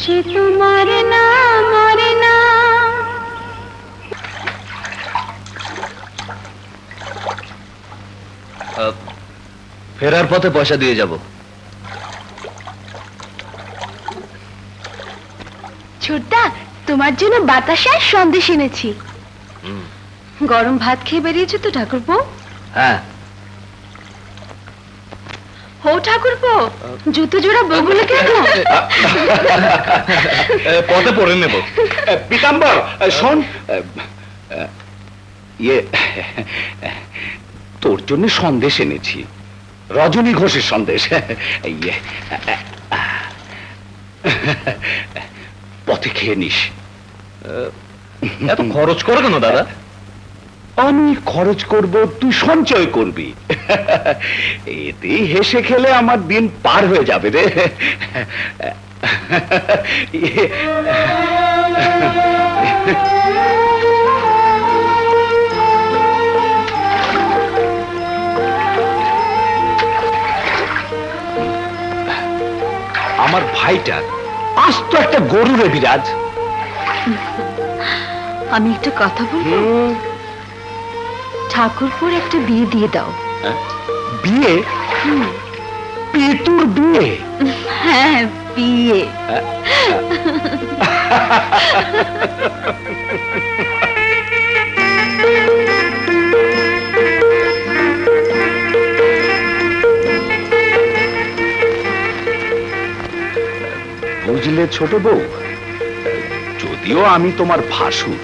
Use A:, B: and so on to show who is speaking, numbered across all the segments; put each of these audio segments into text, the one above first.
A: সে তোমার না মরে না।
B: ফেরার পথে পয়সা দিয়ে যাব।
A: ছোটদা, তোমার জন্য বাতাসা আর সন্দেশ এনেছি। গরম ভাত খেয়ে বেরিয়েছো তো ঠাকুরপো?
B: হ্যাঁ।
A: হো ঠাকুরপো, জুতো জোড়া বউগুলোকে আনলাম।
B: পথে পড়ে নেব।
C: পিতাম্বর শোন, ইয়ে তোর জন্য সন্দেশ এনেছি, রজনী ঘোষের সন্দেশ। ইয়ে পথে খেয়ে নিস।
B: এত খরচ করো কেন দাদা?
C: আমি খরচ করব, তুই সঞ্চয় করবি। এতেই হেসে খেলে আমার দিন পার হয়ে যাবে রে। আমার ভাইটা আস্ত একটা গরু রে বিরাজ।
A: আমি একটা কথা বলবো? ঠাকুরপুর একটা বিয়ে দিয়ে দাও।
C: বিয়ে? পিতুর বিয়ে?
A: হ্যাঁ, বিয়ে।
C: বুঝলে ছোট বউ, যদিও আমি তোমার ভাসুর,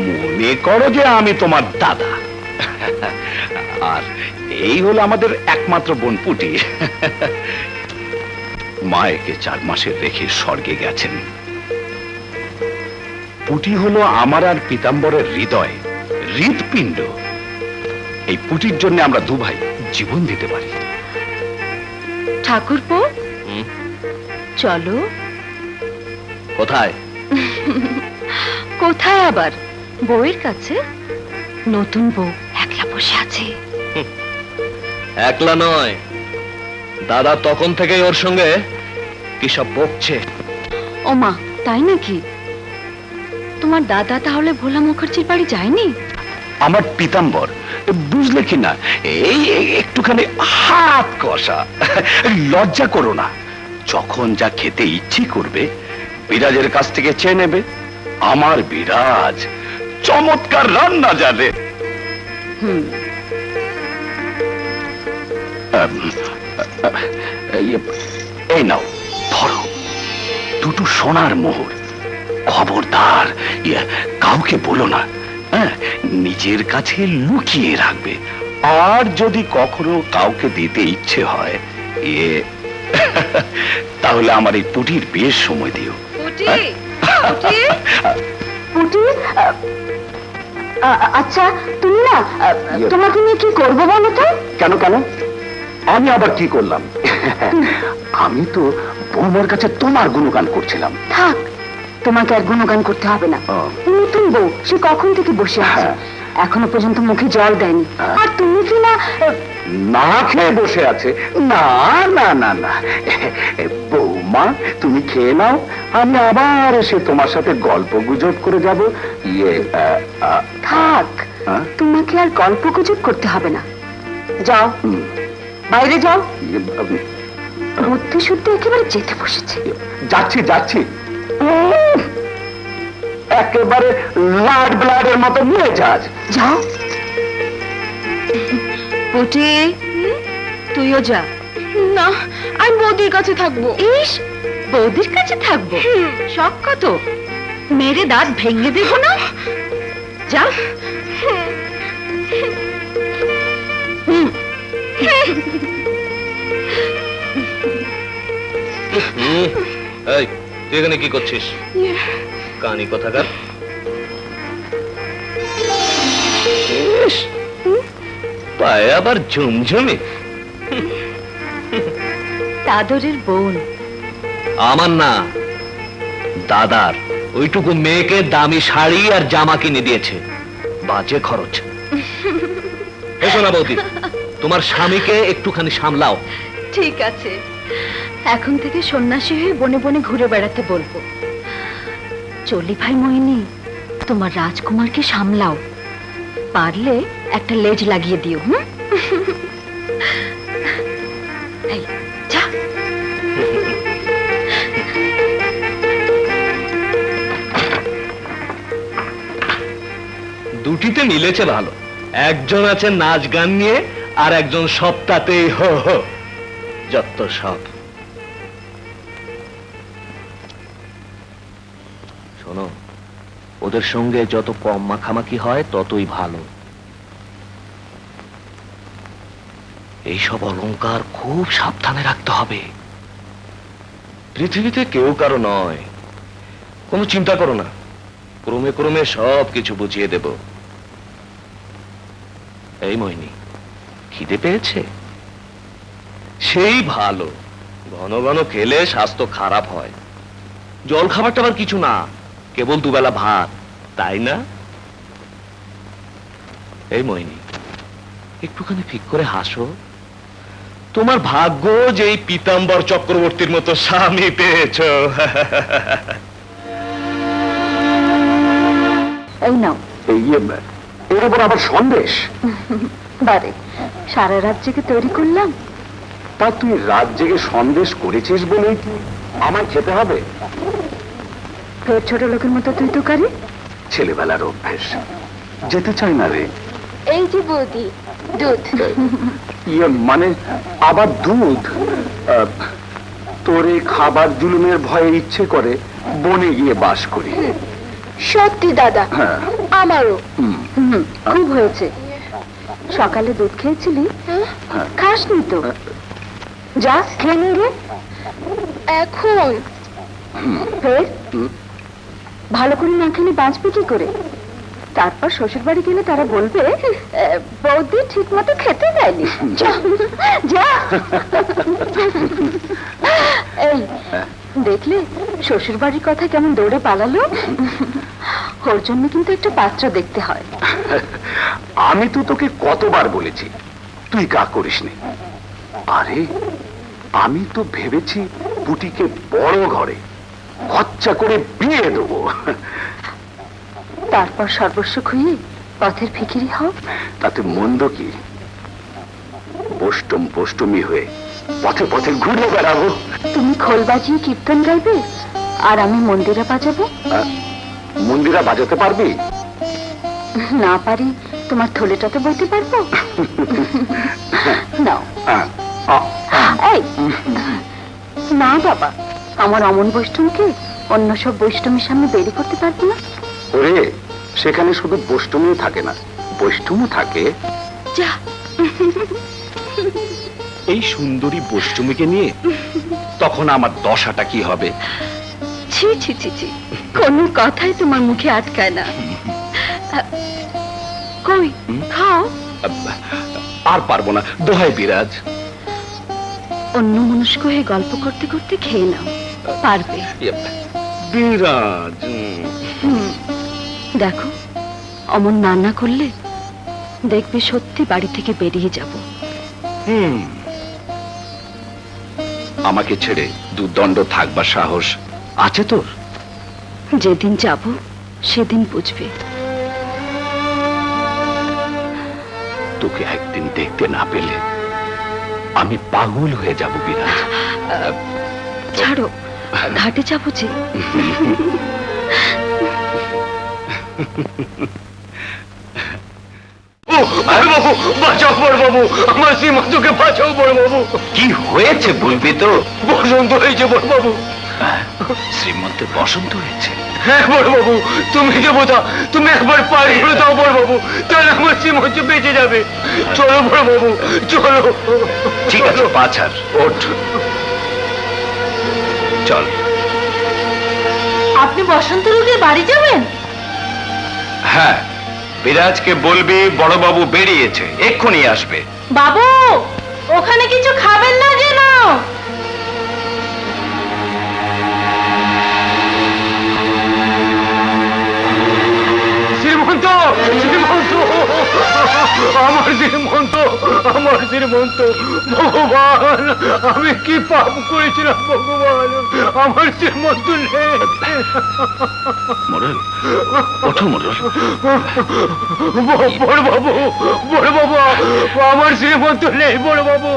C: মনে করো যে আমি তোমার দাদা। আর এই হলো আমাদের একমাত্র বোন পুটি। মায়েকে 4 মাসের রেখে স্বর্গে গেছেন। পুটি হলো আমার আর পিতাম্বরের হৃদয়, হৃৎপিণ্ড। এই পুটির জন্য আমরা 2 ভাই জীবন দিতে পারি।
A: ঠাকুরপো, চলো।
B: কোথায়?
A: কোথায় আবার? বউয়ের কাছে। নতুন বউ একলা বসে আছে।
B: একলা নয়, দাদা তখন থেকেই ওর সঙ্গে কি সব বকছে।
A: ও মা, তাই নাকি? তোমার দাদা তাহলে ভোলা মুখার্জির বাড়ি যায়নি?
C: আমার পিতাম্বর, বুঝলে কি না, এই একটুখানি হাত কষা। লজ্জা করো না, যখন যা খেতে ইচ্ছে করবে বিরাজের কাছ থেকে চেয়ে নেবে। আমার বিরাজ চমৎকার রান্না জানে। এই নাও, ধরো 2টো সোনার মোহর। খবরদার কাউকে বলো না, নিজের কাছে লুকিয়ে রাখবে। আর যদি কখনো কাউকে দিতে ইচ্ছে হয় তাহলে আমার এই পুটির বিয়ের সময় দিও।
A: আচ্ছা, তুমি না তোমাকে নিয়ে কি করবো বলো তো?
C: কেন কেন? আমি আবার কি করলাম? আমি তো বৌমার কাছে তোমার গুণগান করছিলাম।
A: থাক, তোমাকে আর গুণগান করতে হবে না। নতুন বউ সে কখন থেকে বসে আছে, এখনো পর্যন্ত মুখে জল দেয়নি। আর তুমি কি না
C: না খেয়ে বসে আছে? না না না না, বৌমা তুমি খেয়ে নাও, আমি আবার এসে তোমার সাথে গল্প গুজব করে যাব।
A: থাক, তোমাকে আর গল্প গুজব করতে হবে না। যাও, বাইরে যাও। বুদ্ধি শুদ্ধি একেবারে যেতে বসেছে।
C: যাচ্ছি যাচ্ছি। একেবারে লাড ব্লাডের মতো মেজাজ।
A: যাও। পুটি, তুইও যা। না, আমি বৌদির কাছে থাকবো। ইস, বৌদির কাছে থাকবো? শখ কত, মেরে দাঁত ভেঙে দেবো না। যা।
B: এই, তুই এখানে কি করছিস? কানি কোথাকার। পায়ে আবার ঝুমঝুমি।
A: দাদরের বোন।
B: আমার না, দাদার। ওইটুকু মেয়েকে দামি শাড়ি আর জামা কিনে দিয়েছে, বাজে খরচ। এসো না বৌদি, তোমার স্বামীকে একটুখানি সামলাও।
A: ঠিক আছে, এখন থেকে সন্ন্যাসী হয়ে বনে বনে ঘুরে বেড়াতে বলবো। চলি ভাই মোহিনী, তোমার রাজকুমারকে সামলাও, পারলে একটা লেজ লাগিয়ে দিও। হুম, এই, যা।
B: দুটিতে মিলেছে ভালো, একজন আছে নাচ গান নিয়ে আর একজন সপ্তাহতেই হো হো, যত সব। শোনো, ওদের সঙ্গে যত কম মাখামাখি হয় ততই ভালো। এইসব অলংকার খুব সাবধানে রাখতে হবে। পৃথিবীতে কেউ কারো নয়, কোনো চিন্তা করো না, ক্রমে ক্রমে সব কিছু বুঝিয়ে দেব। এই মোহিনী, খিদে পেয়েছে? সেই ভালো, ঘন ঘন খেলে স্বাস্থ্য খারাপ হয়। জল খাবারটা আবার কিছু না, কেবল দুবেলা ভাত, তাই না? এই মোহিনী, একটুখানি ঠিক করে হাসো। তোমার ভাগ্য যে এই পীতাম্বর চক্রবর্তীর মতো স্বামী পেয়েছ।
A: এই নাও।
C: এর উপর আবার সন্দেশ?
A: বারে, সারা রাত জেগে তৈরি করলাম।
C: তা তুই রাত জেগে সন্দেশ করেছিস বলেই কি আমার খেতে হবে?
A: ফের ছোট লোকের মতো তুই তো কারি।
C: ছেলেবেলার অভ্যেস, যেতে চাই না রে।
A: এই যে বৌদি, দুধ।
C: মানে আবার দুধ? তোর এই খাবার জুলুমের ভয়ে ইচ্ছে করে বনে গিয়ে বাস করি।
A: সত্যি দাদা,
C: হ্যাঁ।
A: আমারও। খুব হয়েছে। সকালে দুধ খেয়েছিলি? খাসনি তো? যা খেয়ে নে রে। এখন ফের ভালো করে না খেলে বাঁচবে কি করে? তারপর শ্বশুর বাড়ি গেলে তারা বলবে বৌদি ঠিক মতো খেতে দেয়নি। যা। এই দেখলে শ্বশুর বাড়ির কথা কেমন দৌড়ে পালালো? ওর জন্য কিন্তু একটা পাত্র দেখতে হয়।
C: আমি তো তোকে কতবার বলেছি তুই কা করিস নি। আরে আমি তো ভেবেছি পুটিকে বড় ঘরে খরচা করে বিয়ে দেবো।
A: তারপর সর্বস্ব খুইয়ে পথের ফিকিরি হও।
C: তাতে মন্দ কি? বষ্টম বষ্টমী হয়ে পথে পথে ঘুরে বেড়াবো।
A: তুমি খোল বাজিয়ে কীর্তন গাইবে আর আমি মন্দিরে বাজাবো।
C: মন্দিরা বাজাতে পারবি?
A: না পারি, তোমার থলেটাতে বইতে পারবো। নাও। এই না বাবা, আমার অমন বৈষ্ণবকে অন্য সব বৈষ্ণবের সামনে বেরি করতে পারবো না।
C: ওরে, সেখানে শুধু বৈষ্ণবী থাকে না, বৈষ্ণবও থাকে।
A: যা।
C: এই সুন্দরী বৈষ্ণবীকে নিয়ে তখন আমার দশাটা কি হবে?
A: ছি ছি ছি ছি, কোনো কথাই তোমার মুখে আটকায় না। কই খাও।
C: আর পারবো না, দোহাই বিরাজ।
A: অন্য মনস্ক হয়ে গল্প করতে করতে খেয়ে নাও, পারবে।
C: বিরাজ।
A: দেখো, অমন না করলে দেখবে সত্যি বাড়ি থেকে বেরিয়ে যাব।
C: আমাকে ছেড়ে দুদণ্ড থাকবার সাহস আছে তোর?
A: যেদিন যাব সেদিন বুঝবে।
C: তোকে একদিন দেখতে না পেলে আমি পাগল হয়ে যাব বিরাজ।
A: ছাড়ো, ঘাটে যাবো যে।
C: কি হয়েছে বলবি তো?
B: বসন্ত হয়েছে বড়বাবু।
C: শ্রীমন্তের বসন্ত হয়েছে?
B: হ্যাঁ বড়বাবু, তুমি যে বোঝা, তুমি একবার পারি করে দাও বড়বাবু, তাহলে আমার শ্রীমন্ত বেঁচে যাবে। চলো বড়বাবু, চলো।
C: ঠিক আছে পাছার, ওঠ চল।
A: আপনি বসন্ত রোগে বাড়ি যাবেন?
C: হ্যাঁ, বিরাজকে বলবি বড়বাবু বেরিয়েছে, এক্ষুনি আসবে।
A: বাবু, ওখানে কিছু খাবেন না যেন।
B: শ্রীমন্ত, শ্রীমন্ত, আমার শ্রীমন্ত, আমার
D: শ্রীমন্ত ভগবান, আমি কি পাপ করেছিলাম ভগবান, আমার শ্রীমন্ত নেই।
C: মোড়ল, ওঠো মোড়ল।
D: বড় বাবু, বড় বাবু, আমার শ্রীমন্ত নেই, বড় বাবু,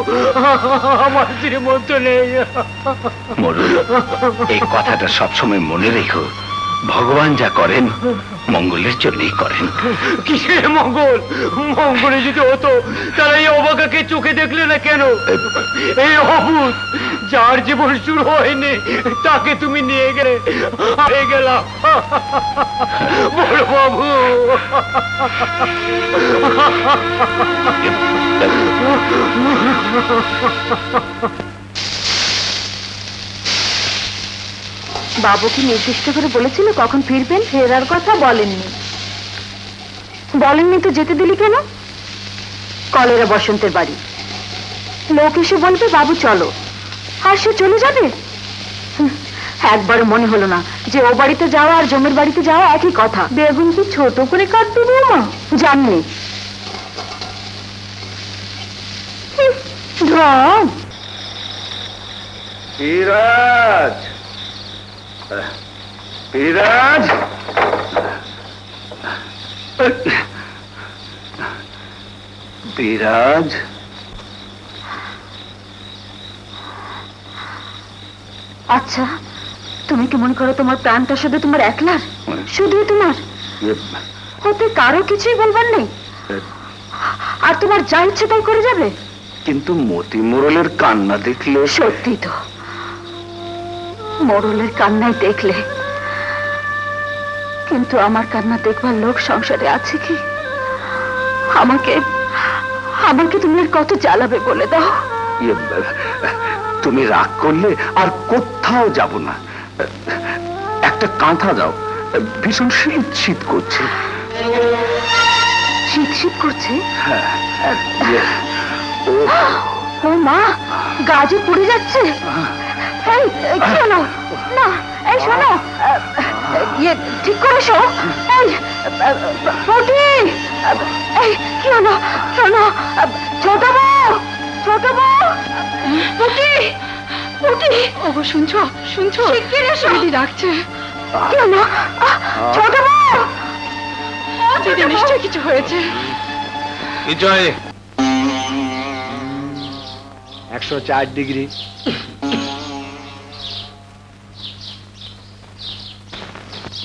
D: আমার শ্রীমন্ত নেই।
C: মোড়ল, এই কথাটা সবসময় মনে রেখো, ভগবান যা করেন মঙ্গলের জন্যই করেন।
D: কিসের মঙ্গল? মঙ্গলে যদি হতো তারা এই অবাকাকে চোখে দেখলে না কেন? এই অভূত যার জীবন শুরু হয়নি তাকে তুমি নিয়ে গেলে, হয়ে গেলাম বড় বাবু।
A: বাবু কি নির্দিষ্ট করে বলেছিল কখন ফিরবেন? ফেরার কথা বলেননি। বলেননি তো যেতে দিলি কেন? কলেরা বসন্তের বাড়ি, লোক এসে বলবে বাবু চলো, আর সে চলে যাবে। একবারও মনে হলো না যে ও বাড়িতে যাওয়া আর জমের বাড়িতে যাওয়া একই কথা। বেগুন কি ছোট করে কাটতে বৌমা? জাননি ঢং।
C: বিরাজ, বিরাজ, বিরাজ।
A: আচ্ছা, তুমি কি মনে করো তোমার প্রাণটা শুধু তোমার একলার? শুধুই তোমার? ওতে কারো কিছুই বলবার নেই? আর তোমার যা ইচ্ছে তাই করে যাবে?
C: কিন্তু মতি মোড়লের কান্না দেখলে।
A: সত্যি তো, মোড়লের কান্নাই দেখলে, কিন্তু আমার কান্না দেখবার লোক সংসারে আছে কি? আমাকে আমাকে তুমি আর কত জ্বালাবে বলে দাও।
C: তুমি রাগ করলে আর কোথাও যাব না। একটা কাঁথা দাও, ভীষণ শীত শীত করছে।
A: শীত শীত করছে?
C: ও
A: ও মা, গাজে পুড়ে যাচ্ছে। এই, কি হলো? না, এই শোনো, ঠিক করে শো। এই পুটি, এই কি হলো? শোনো, ছোট বউ, ছোট বউ, পুটি, পুটি। ওগো শুনছো? শুনছো? শিগগির এসো, দিদি ডাকছে। কি হলো? ছোট বউ, দিদি নিশ্চয়ই কিছু হয়েছে।
B: কি চাই?
D: 104 ডিগ্রি।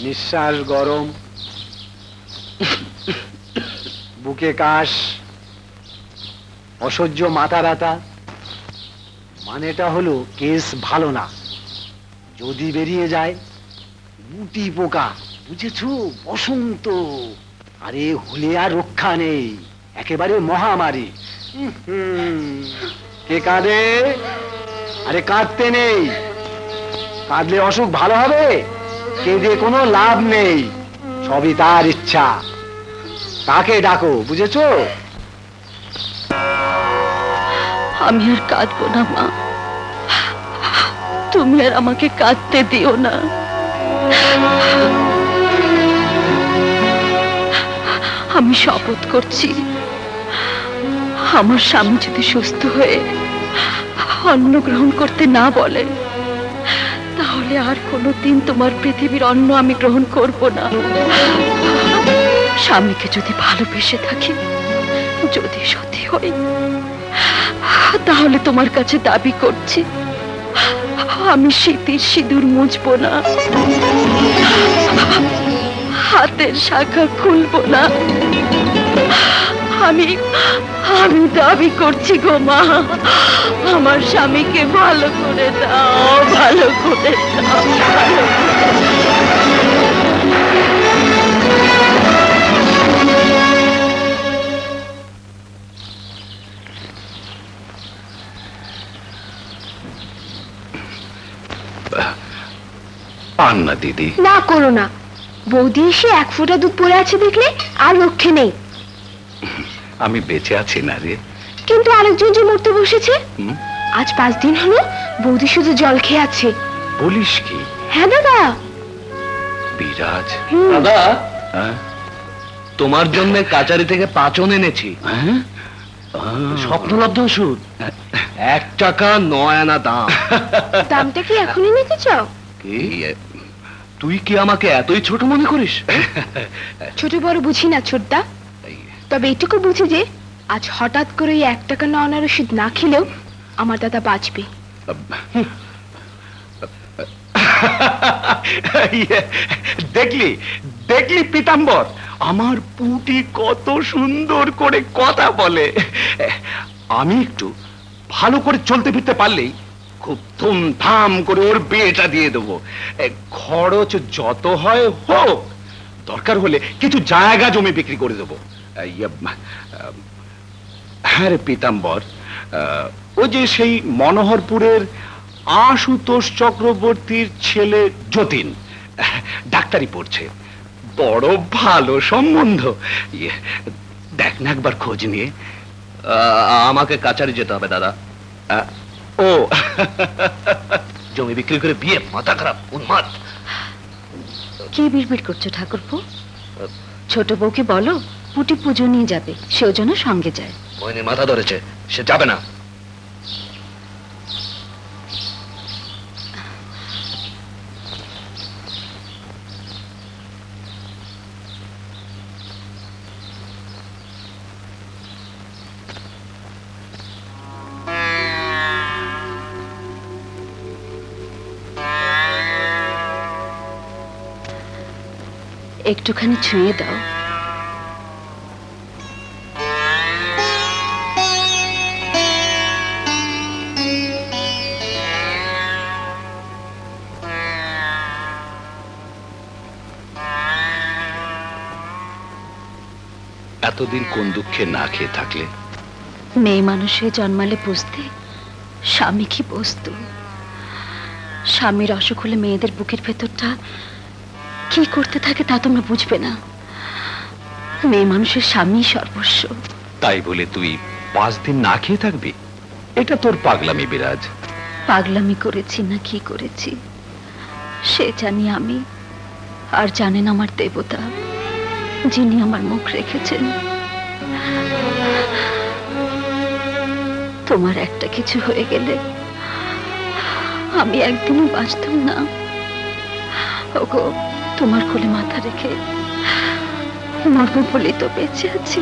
D: নিঃশ্বাস গরম, বুকে কাশ, অসহ্য মাথা ব্যথা। মানেটা হলো কেস ভালো না। যদি বেরিয়ে যায় গুটি পোকা, বুঝেছো? বসন্ত। আরে হলে আর রক্ষা নেই, একেবারে মহামারী। কে কাঁদে? আরে কাঁদতে নেই, কাঁদলে অসুখ ভালো হবে? কেঁদে কোনো লাভ নেই, সবই তার ইচ্ছা। তাকে ডাকো, বুঝেছো?
A: আমি আর কাঁদবো না মা, তুমি আর আমাকে কাঁদতে দিও না। আমি শপথ করছি, আমার স্বামী যদি সুস্থ হয়ে অন্ন গ্রহণ করতে না বলে, তাহলে আর কোনোদিন তোমার পৃথিবীর অন্ন আমি গ্রহণ করব না। স্বামীকে যদি ভালোবেসে থাকি, যদি সত্যি হই, তাহলে তোমার কাছে দাবি করছি, আমি শীতের সিঁদুর মুছবো না, হাতের শাখা খুলবো না। আমি আমি দাবি করছি গো মা, আমার স্বামীকে ভালো করে দাও, ভালো করে দাও, ভালো করে দাও।
C: পান না দিদি।
E: না করো না, বৌদি এসে 1 ফোঁটা দুধ পড়ে আছে দেখলে আর রক্ষে নেই।
C: আমি বেঁচে আছি না রে।
E: কিন্তু আরেকজন যে মরতে বসেছে,
C: হুম?
E: আজ 5 দিন হলো বৌদি শুধু জল খেয়ে আছে।
C: বলিস কি?
E: হ্যাঁ দাদা।
C: বিরাজ,
B: দাদা,
C: হ্যাঁ?
B: তোমার জন্য কাচারি থেকে পাঁচন এনেছি।
C: হ্যাঁ?
B: স্বপ্নলব্ধ ওষুধ, 1 টাকা 9 আনা দাম।
E: দামটা কি এখনই নিতে চাও?
B: কি তুই কি আমাকে এতই ছোট মনে করিস?
E: ছোট বড় বুঝি না ছোটদা, তবে এটুকু বুঝি যে আজ হঠাৎ করে এই 1 টাকা নেওয়ার ওষুধ না খেলেও আমার দাদা বাঁচবে।
C: দেখলি দেখলি পীতাম্বর, আমার পুটি কত সুন্দর করে কথা বলে। আমি একটু ভালো করে চলতে ফিরতে পারলেই খুব ধুমধাম করে ওর বিয়েটা দিয়ে দেবো। খরচ যত হয় হোক, দরকার হলে কিছু জায়গা জমি বিক্রি করে দেবো। হ্যাঁ রে পীতাম্বর, ও যে সেই মনোহরপুরের আশুতোষ চক্রবর্তীর ছেলে যতীন, ডাক্তারি পড়ছে, বড় ভালো সম্বন্ধ। দেখ না একবার খোঁজ নিয়ে।
B: আমাকে কাছারি যেতে হবে দাদা।
C: ও
B: জমি বিক্রি করে বিয়ে, মাথা খারাপ, উন্মাদ।
A: কি বিড়বিড় করছো ঠাকুরপো? ছোট বউকে বলো পুটি পুজো নিয়ে যাবে, সেও যেন সঙ্গে যায়।
B: মইনের মাথা ধরেছে, সে যাবে না।
A: একটুখানি ছুঁয়ে দাও।
C: এতদিন কোন দুঃখে না খেয়ে থাকলে?
A: মেয়ে মানুষে জন্মালে বুঝতে স্বামী কি বস্তু। স্বামীর অসুখ হলে মেয়েদের বুকের ভেতরটা কি করতে থাকে তা তোমরা বুঝবে না। মেয়ে মানুষের স্বামী সর্বস্ব।
C: তাই বলে তুই 5 দিন না খেয়ে থাকবি? এটা তোর পাগলামি বিরাজ।
A: পাগলামি করেছি না কি করেছি সে জানি আমি, আর জানেন আমার দেবতা যিনি আমার মুখ রেখেছেন। তোমার একটা কিছু হয়ে গেলে আমি একদিনও বাঁচতাম না। ওগো, তোমার কোলে মাথা রেখে মরবো বলেই তো বেঁচে আছি।